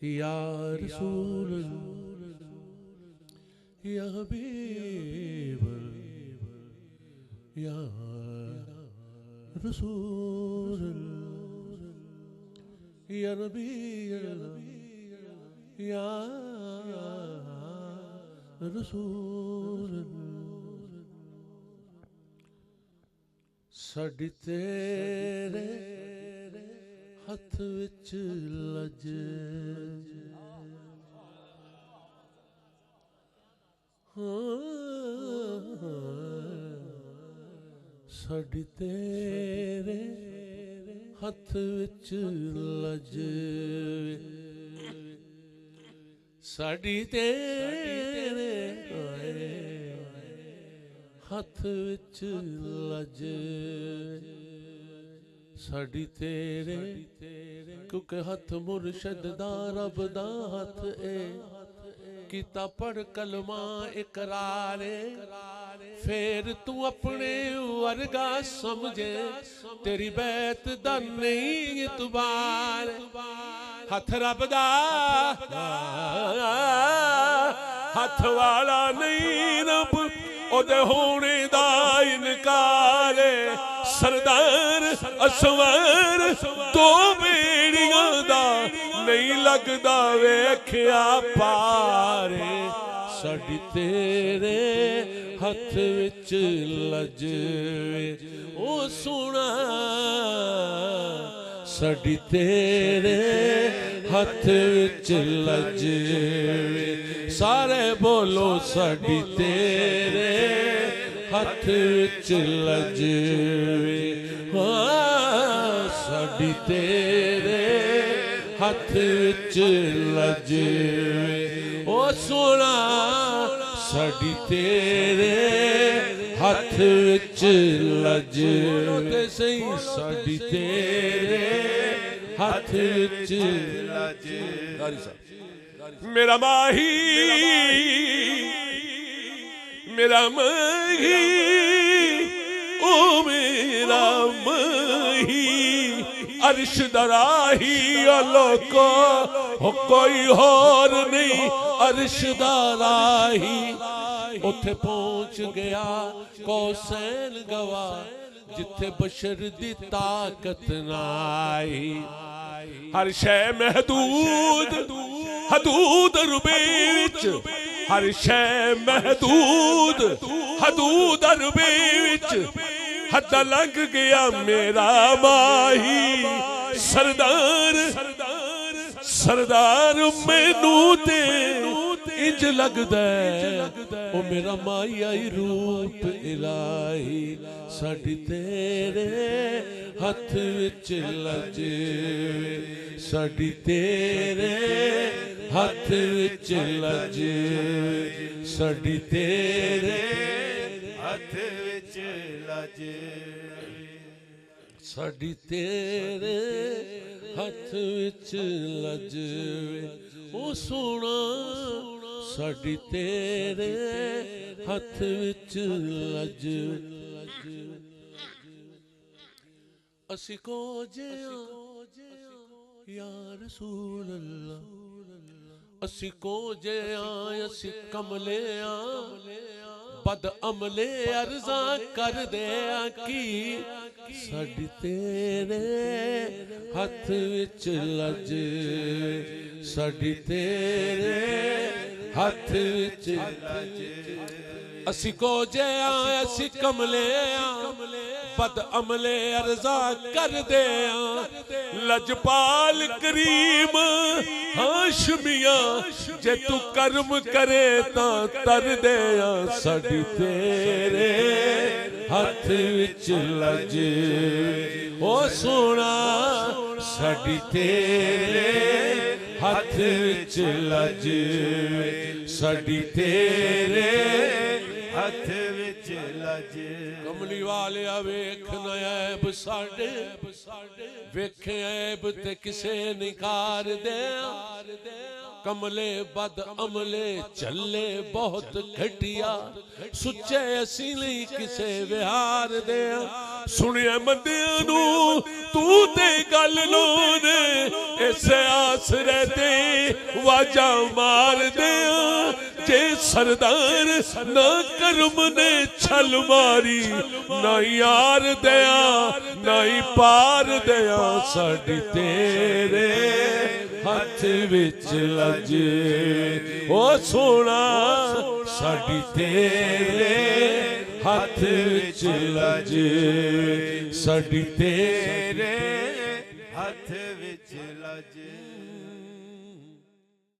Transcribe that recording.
या रसूल या हबीब या रसूल या नबी या रसूल साडी तेरे हथ विच लज साडी तेरे हथ विच लज साडी तेरे हथ विच लज साडी तेरे क्योंकि हथ मुर्शद दा रब दा हथ ए कीता पढ़ कलमा इकरारे फिर तू अपने वर्गा समझे तेरी बैत दा नहीं इतबार हथ रब दा हथ वाला नहीं रब ओदे होने दा इनकार सरदार असवर दो बेड़ियां दा नहीं लगदा वेख्या पारे साडी तेरे हथ विच लज ओ सोना साडी तेरे हथ विच लज सारे बोलो साडी तेरे हथ विच लज साडी तेरे हथ विच लज ओ सोना साडी तेरे हथ विच लज ते सही साडी तेरे हथ विच लज मेरा माही ओ मेरा माही अर्श दराही लोको हो कोई होर नहीं अर्श दराही उथे पहुंच गया कौसैन गवा जिथे बशर दी ताकत नाई हर शै महदूद हदूद रुबे विच हर शै महदूद हदूद रुबे विच हद लग गया मेरा माही सरदार सरदार मैनू ते इंज लगदा ओ मेरा माई आई रूप इलाही साडी तेरे हथ विच लज साडी तेरे हथ विच लज साडी तेरे हथ विच लज साडी तेरे हथ विच लज ओ सोना साडी तेरे हथ विच लज असी को जे या रसूल अल्लाह असी को जे असी कमले बद अमले अर्जा कर दे की साडी तेरे हथ विच लज साडी तेरे हथ विच लज असी को जे असी कमले बद अमले अर्जा कर दे लजपाल करीम हाशमिया जे तू कर्म करे ता तर दे साडी तेरे हथ विच लज ओ सोना साडी तेरे हथ विच लज साडी तेरे हथ विच लज कमली वाले वेख न ऐब साडे वेखे ऐब ते किसे निकार दे कमले बद अमले चले बहुत घटिया सुचे असी नहीं किसे विहार दे सुनिया बंदियां नू तू ते गल लोने इसे आसरे ते वाजा मार दे जे सरदार ना करम ने छल मारी ना यार दया ना ही पार दया साडी तेरे हाथ विच लज ओ सोना साडी तेरे हाथ विच लज साडी तेरे हाथ विच लज